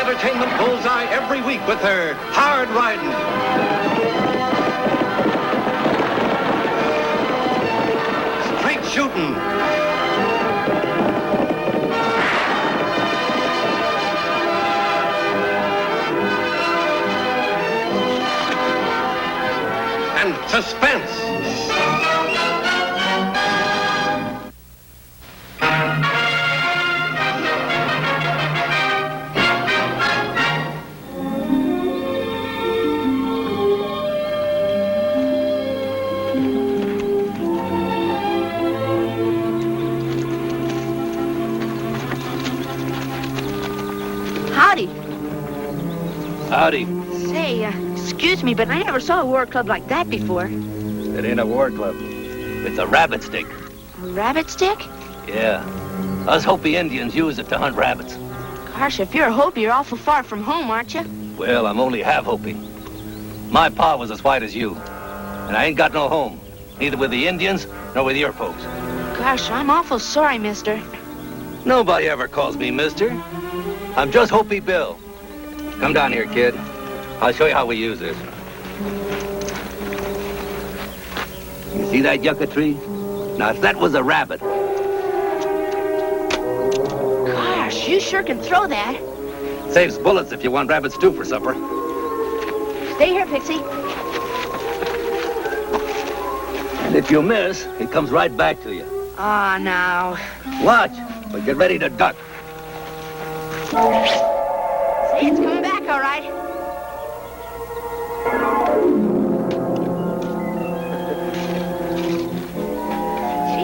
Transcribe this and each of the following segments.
entertainment bullseye every week with her hard riding. Straight shooting. And suspense. Howdy. Howdy. Say, excuse me, but I never saw a war club like that before. It ain't a war club. It's a rabbit stick. A rabbit stick? Yeah. Us Hopi Indians use it to hunt rabbits. Gosh, if you're a Hopi, you're awful far from home, aren't you? Well, I'm only half Hopi. My pa was as white as you. And I ain't got no home. Neither with the Indians, nor with your folks. Gosh, I'm awful sorry, mister. Nobody ever calls me mister. I'm just Hopi Bill. Come down here, kid. I'll show you how we use this. You see that yucca tree? Now, if that was a rabbit. Gosh, you sure can throw that. Saves bullets if you want rabbit stew for supper. Stay here, Pixie. And if you miss, it comes right back to you. Ah, now. Watch, but get ready to duck. Say, it's coming back, all right.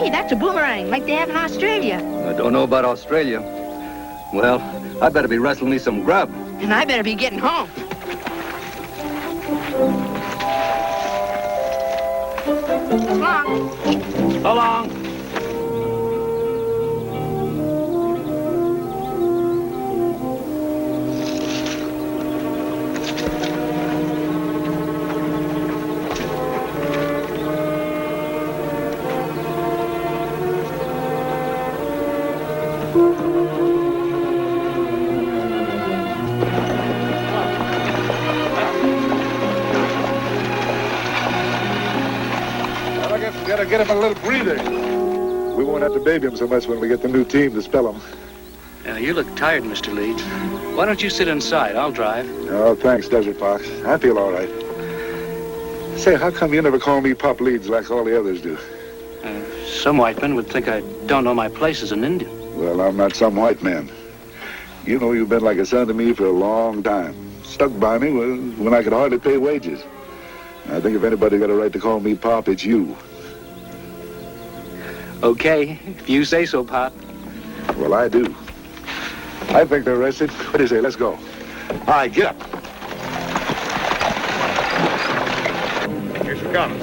Gee, that's a boomerang, like they have in Australia. I don't know about Australia. Well, I better be wrestling me some grub. And I better be getting home. So long. So long. Gotta get him a little breather. We won't have to baby him so much when we get the new team to spell him. You look tired, Mr. Leeds. Why don't you sit inside? I'll drive. Oh, thanks, Desert Fox. I feel all right. Say, how come you never call me Pop Leeds like all the others do? Some white men would think I don't know my place as an Indian. Well, I'm not some white man. You know, you've been like a son to me for a long time. Stuck by me when I could hardly pay wages. I think if anybody got a right to call me Pop, it's you. Okay, if you say so, Pop. Well, I do. I think they're arrested. What do you say? Let's go. All right, get up. Here she comes.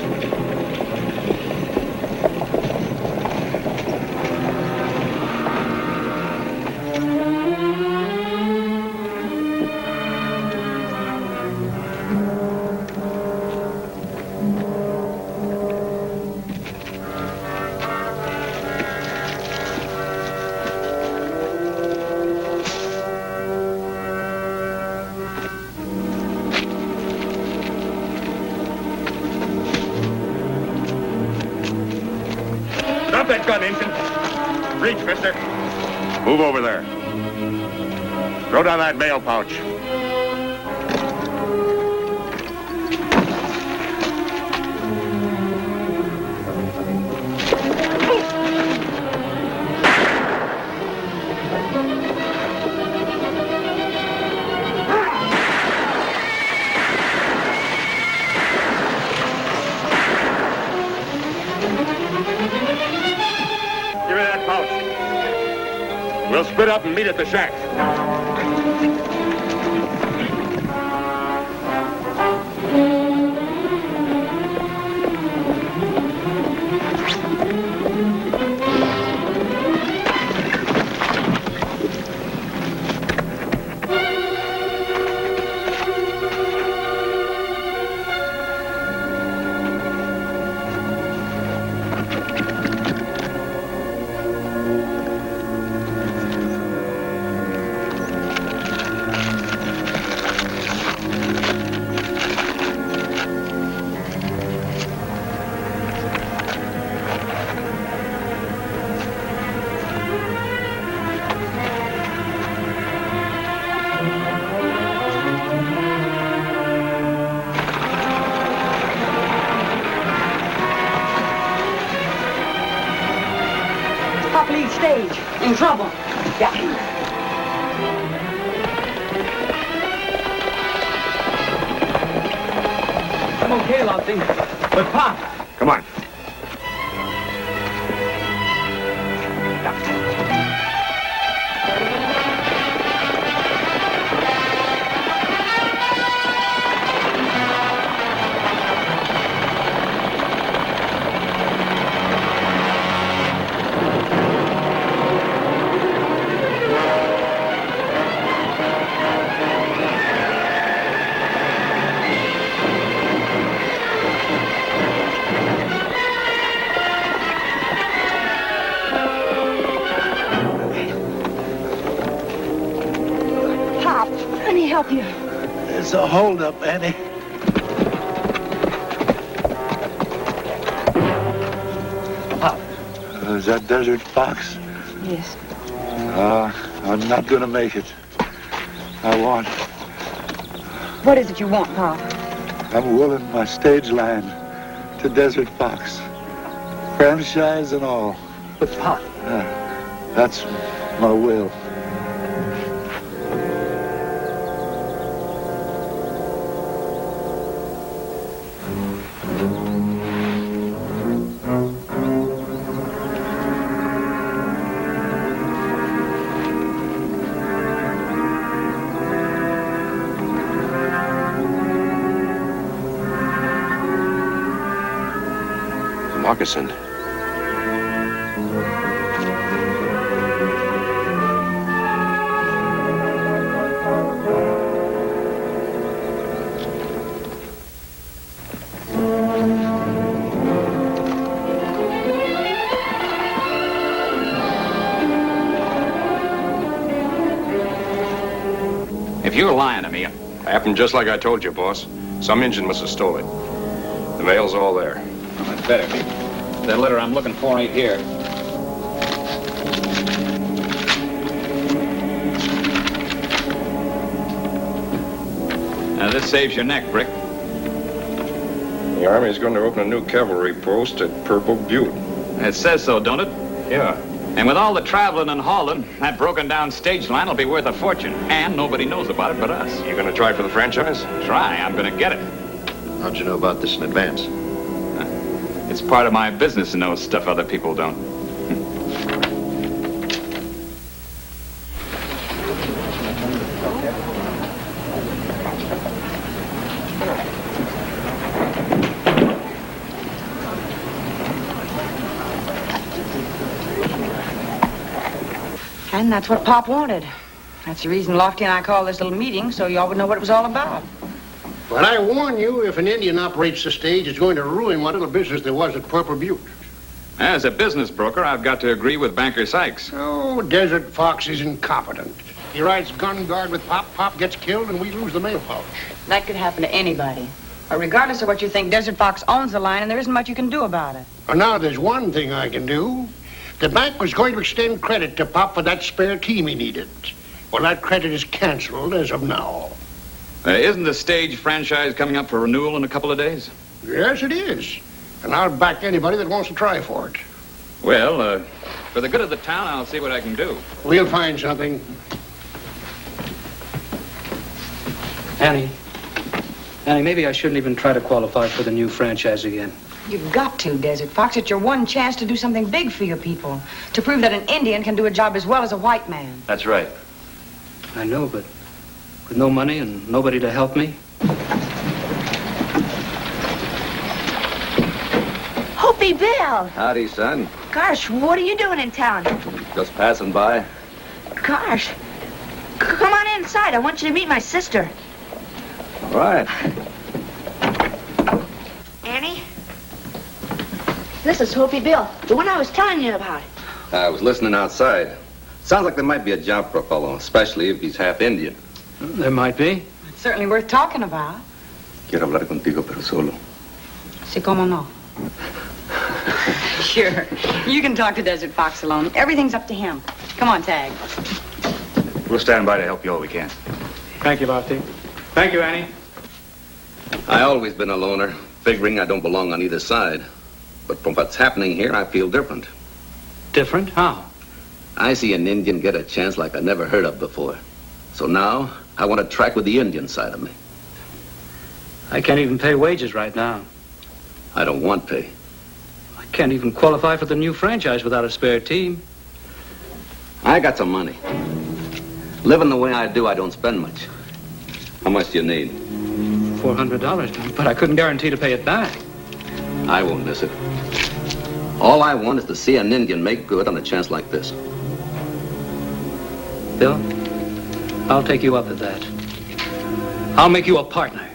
Drop that gun, Injun. Reach, mister. Move over there. Throw down that mail pouch. We'll split up and meet at the shack. In trouble. Yeah. I'm okay, Lofty. But Pop. Come on. Pop, let me help you. It's a holdup, Annie. Is that Desert Fox? Yes. I'm not gonna make it. I want. What is it you want, Pop? I'm willing my stage line to Desert Fox. Franchise and all. But Pop. That's my will. Moccasin. If you're lying to me, Happened just like I told you, boss. Some Injun must have stole it. The mail's all there. well, it better be. That letter I'm looking for ain't here. Now, this saves your neck, Brick. The Army's going to open a new cavalry post at Purple Butte. It says so, don't it? Yeah. And with all the traveling and hauling, that broken down stage line will be worth a fortune. And nobody knows about it but us. You going to try for the franchise? Try, I'm gonna get it. How'd you know about this in advance? It's part of my business to know stuff other people don't. And that's what Pop wanted. That's the reason Lofty and I called this little meeting, so y'all would know what it was all about. But I warn you, if an Indian operates the stage, it's going to ruin what little business there was at Purple Butte. As a business broker, I've got to agree with Banker Sykes. Oh, Desert Fox is incompetent. He rides gun guard with Pop, Pop gets killed, and we lose the mail pouch. That could happen to anybody. But regardless of what you think, Desert Fox owns the line, and there isn't much you can do about it. Well, now there's one thing I can do. The bank was going to extend credit to Pop for that spare team he needed. Well, that credit is canceled as of now. Isn't the stage franchise coming up for renewal in a couple of days? Yes, it is. And I'll back anybody that wants to try for it. Well, for the good of the town, I'll see what I can do. We'll find something. Annie, maybe I shouldn't even try to qualify for the new franchise again. You've got to, Desert Fox. It's your one chance to do something big for your people. To prove that an Indian can do a job as well as a white man. That's right. I know, but with no money and nobody to help me. Hoopy Bill! Howdy, son. Gosh, what are you doing in town? Just passing by. Gosh. Come on inside. I want you to meet my sister. All right. Annie? This is Hoopy Bill, the one I was telling you about. I was listening outside. Sounds like there might be a job for a fellow, especially if he's half Indian. There might be. It's certainly worth talking about. Quiero hablar contigo, pero solo. Si, como no. Sure. You can talk to Desert Fox alone. Everything's up to him. Come on, Tag. We'll stand by to help you all we can. Thank you, Lofty. Thank you, Annie. I always been a loner, figuring I don't belong on either side. But from what's happening here, I feel different. Different? How? I see an Indian get a chance like I never heard of before. So now, I want to track with the Indian side of me. I can't even pay wages right now. I don't want pay. I can't even qualify for the new franchise without a spare team. I got some money. Living the way I do, I don't spend much. How much do you need? $400, but I couldn't guarantee to pay it back. I won't miss it. All I want is to see an Indian make good on a chance like this. Bill, I'll take you up at that. I'll make you a partner.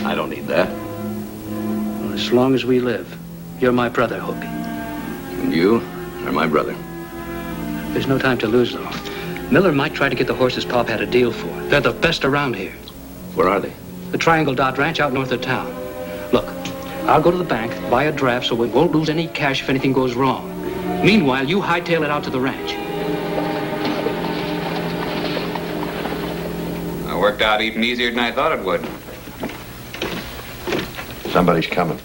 I don't need that. Well, as long as we live, you're my brother, Hopi. And you are my brother. There's no time to lose, though. Miller might try to get the horses Pop had a deal for. They're the best around here. Where are they? The Triangle Dot Ranch out north of town. Look, I'll go to the bank, buy a draft so we won't lose any cash if anything goes wrong. Meanwhile, you hightail it out to the ranch. It worked out even easier than I thought it would. Somebody's coming.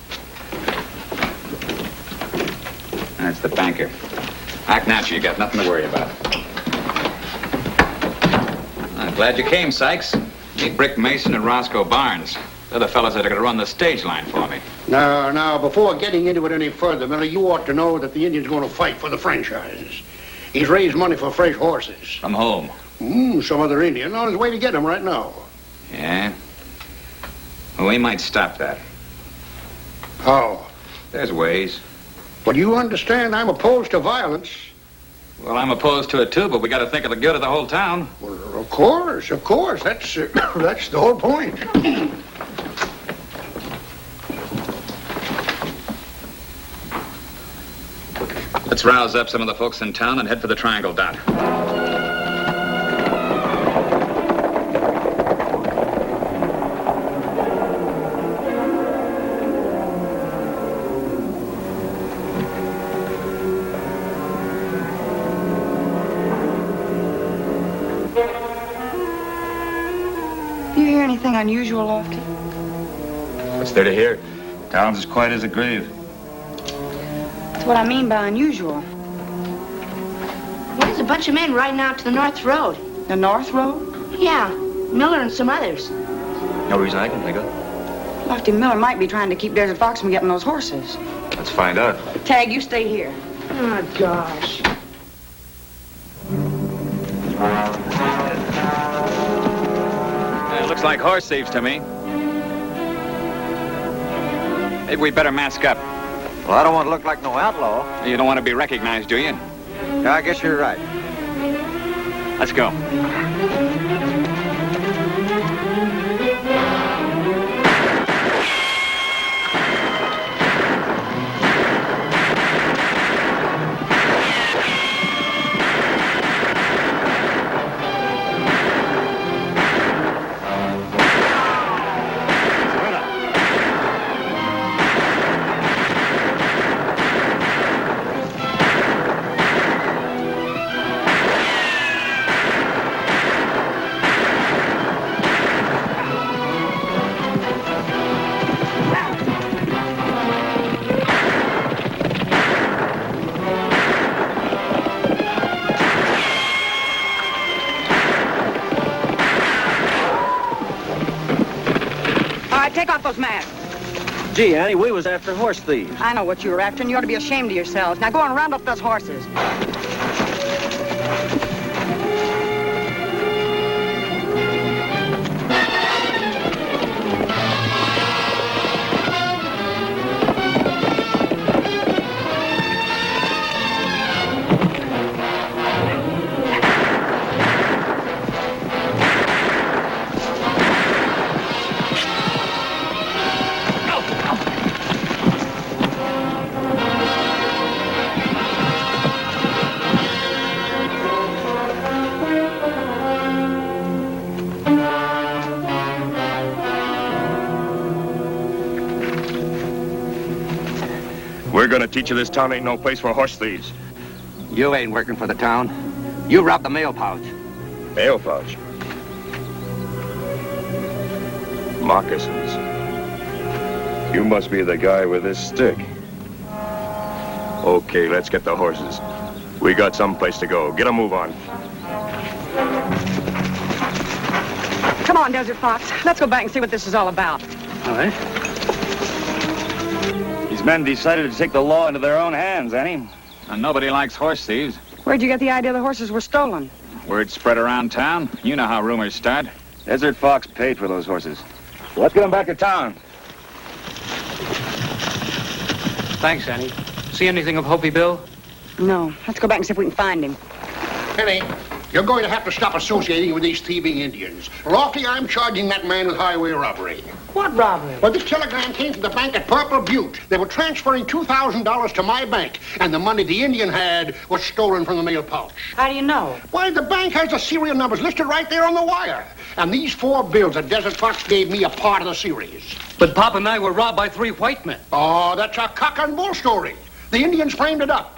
That's the banker. Act natural, you got nothing to worry about. I'm glad you came, Sykes. Meet Brick Mason and Roscoe Barnes. They're the fellas that are going to run the stage line for me. Now, before getting into it any further, Miller, you ought to know that the Indian's going to fight for the franchise. He's raised money for fresh horses. From home. Some other Indian on his way to get them right now. Yeah? Well, we might stop that. How? There's ways. Well, you understand I'm opposed to violence. Well, I'm opposed to it, too, but we got to think of the good of the whole town. Well, of course. That's that's the whole point. Let's rouse up some of the folks in town and head for the Triangle Dot. Do you hear anything unusual, Lofty? What's there to hear? Town's as quiet as a grave. That's what I mean by unusual. There's a bunch of men riding out to the North Road. The North Road? Yeah, Miller and some others. No reason I can think of. Lofty, Miller might be trying to keep Desert Fox from getting those horses. Let's find out. Tag, you stay here. Oh, gosh. It looks like horse thieves to me. Maybe we better mask up. Well, I don't want to look like no outlaw. You don't want to be recognized, do you? Yeah, I guess you're right. Let's go. Take off those masks. Gee, Annie, we was after horse thieves. I know what you were after, and you ought to be ashamed of yourselves. Now go and round up those horses. We're gonna teach you this town ain't no place for horse thieves. You ain't working for the town. You robbed the mail pouch. Mail pouch. Moccasins. You must be the guy with this stick. Okay, let's get the horses. We got someplace to go. Get a move on. Come on, Desert Fox. Let's go back and see what this is all about. All right. These men decided to take the law into their own hands, Annie. And nobody likes horse thieves. Where'd you get the idea the horses were stolen? Word spread around town. You know how rumors start. Desert Fox paid for those horses. Let's get them back to town. Thanks, Annie. See anything of Hopi Bill? No. Let's go back and see if we can find him. Penny, you're going to have to stop associating with these thieving Indians. Lofty, I'm charging that man with highway robbery. What robbery? Well, this telegram came from the bank at Purple Butte. They were transferring $2,000 to my bank, and the money the Indian had was stolen from the mail pouch. How do you know? Why, the bank has the serial numbers listed right there on the wire. And these 4 bills that Desert Fox gave me are part of the series. But Pop and I were robbed by 3 white men. Oh, that's a cock and bull story. The Indians framed it up.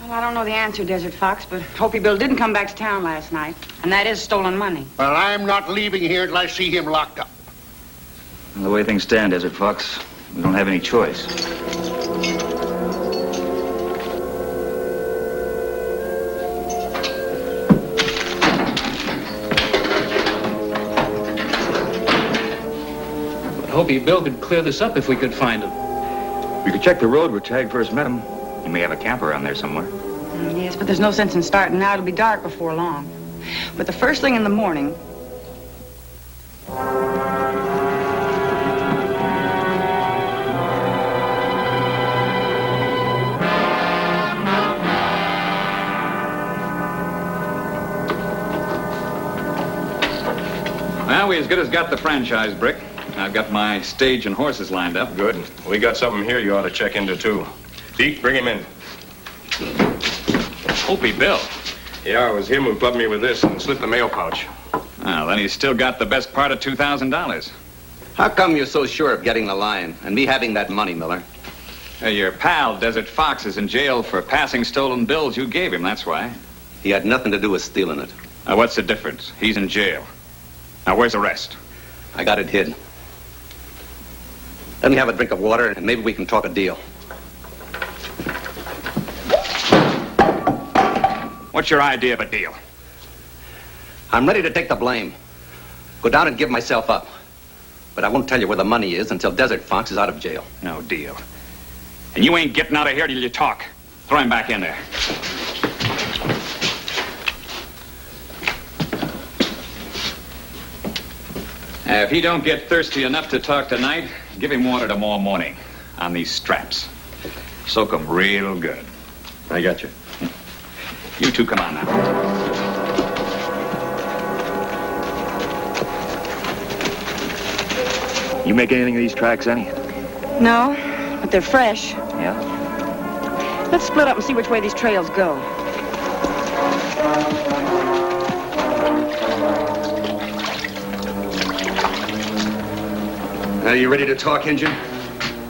Well, I don't know the answer, Desert Fox, but Hopi Bill didn't come back to town last night, and that is stolen money. Well, I'm not leaving here until I see him locked up. The way things stand, Desert Fox, we don't have any choice. But Hopi Bill could clear this up if we could find him. We could check the road where Tag first met him. He may have a camp around there somewhere. Yes, but there's no sense in starting now. It'll be dark before long. But the first thing in the morning... Well, we as good as got the franchise, Brick. I've got my stage and horses lined up. Good. We got something here you ought to check into, too. Deke, bring him in. Hopi Bill. Yeah, it was him who clubbed me with this and slipped the mail pouch. Well, then he's still got the best part of $2,000. How come you're so sure of getting the lion and me having that money, Miller? Your pal, Desert Fox, is in jail for passing stolen bills you gave him, that's why. He had nothing to do with stealing it. Now, what's the difference? He's in jail. Now, where's the rest? I got it hid. Let me have a drink of water, and maybe we can talk a deal. What's your idea of a deal? I'm ready to take the blame. Go down and give myself up. But I won't tell you where the money is until Desert Fox is out of jail. No deal. And you ain't getting out of here till you talk. Throw him back in there. If he don't get thirsty enough to talk tonight, give him water tomorrow morning on these straps. Soak 'em real good. I got you. You two come on now. You make anything of these tracks, Annie? No, but they're fresh. Yeah? Let's split up and see which way these trails go. Are you ready to talk, Injun?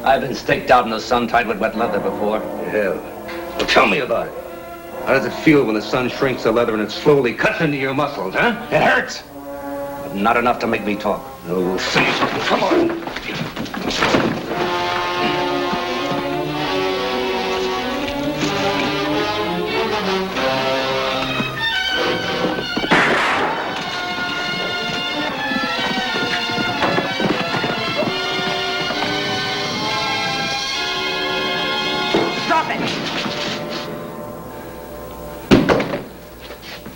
I've been staked out in the sun tied with wet leather before. Hell. Well, tell me about it. How does it feel when the sun shrinks the leather and it slowly cuts into your muscles, huh? It hurts. But not enough to make me talk. Oh, we'll see. Come on. Drop it.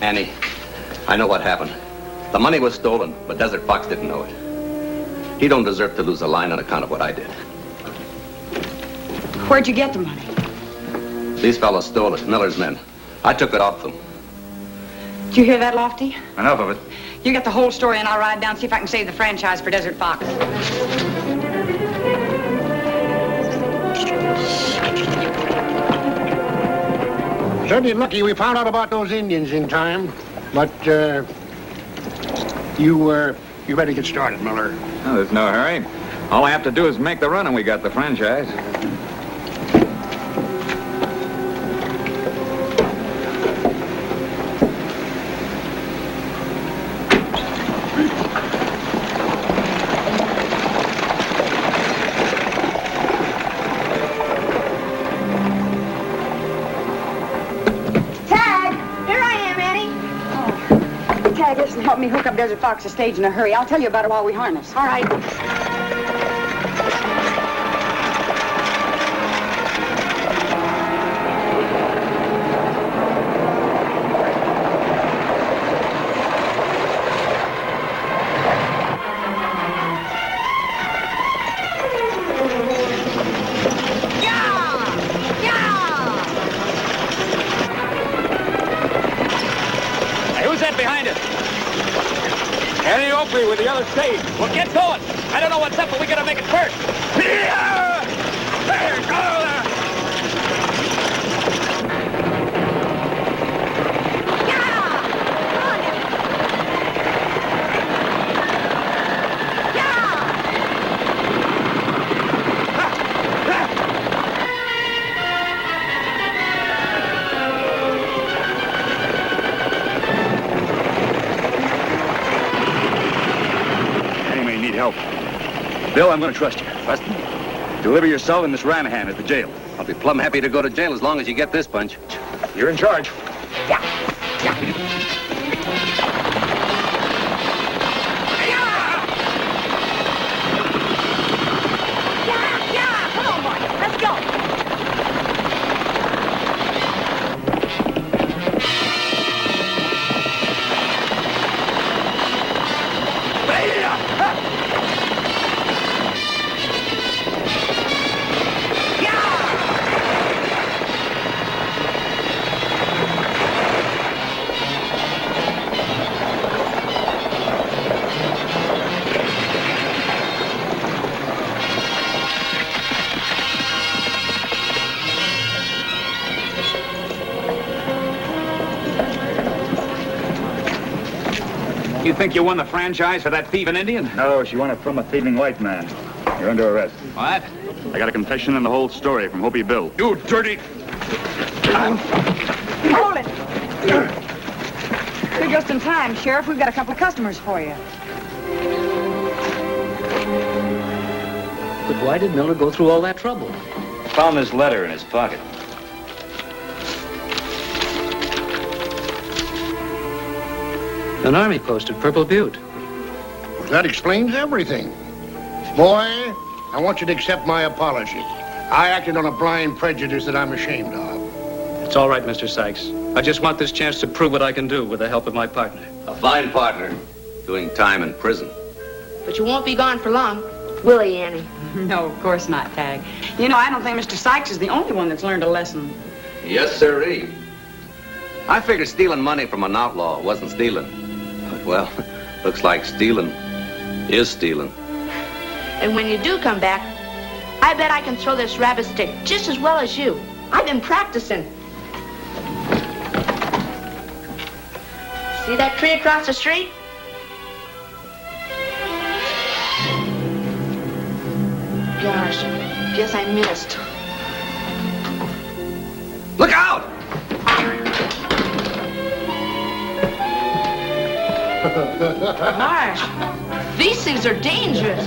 Annie, I know what happened. The money was stolen, but Desert Fox didn't know it. He don't deserve to lose a line on account of what I did. Where'd you get the money? These fellows stole it, Miller's men. I took it off them. Did you hear that, Lofty? Enough of it. You get the whole story and I'll ride down, see if I can save the franchise for Desert Fox. Certainly lucky we found out about those Indians in time. But, you better get started, Miller. Oh, there's no hurry. All I have to do is make the run and we got the franchise. Help me hook up Desert Fox's stage in a hurry. I'll tell you about it while we harness. All right. Hey, who's that behind us? Annie Oakley with the other stage. Well, get going. I don't know what's up, but we gotta make it first. Yeah! There, go there! Annie may need help. Bill, I'm going to trust you. Trust me. Deliver yourself and Miss Ranahan at the jail. I'll be plumb happy to go to jail as long as you get this bunch. You're in charge. Come on, boy. Let's go. You think you won the franchise for that thieving Indian? No, she won it from a thieving white man. You're under arrest. What? I got a confession and the whole story from Hopi Bill. You dirty... Hold it. You're just in time, Sheriff. We've got a couple of customers for you. But why did Miller go through all that trouble? Found this letter in his pocket. An army post at Purple Butte. Well, that explains everything. Boy, I want you to accept my apology. I acted on a blind prejudice that I'm ashamed of. It's all right, Mr. Sykes. I just want this chance to prove what I can do with the help of my partner. A fine partner, doing time in prison. But you won't be gone for long, will he, Annie? No, of course not, Tag. You know, I don't think Mr. Sykes is the only one that's learned a lesson. Yes, sirree. I figured stealing money from an outlaw wasn't stealing. But, well, looks like stealing is stealing. And when you do come back, I bet I can throw this rabbit stick just as well as you. I've been practicing. See that tree across the street? Gosh, guess I missed. Look out! Marsh, these things are dangerous.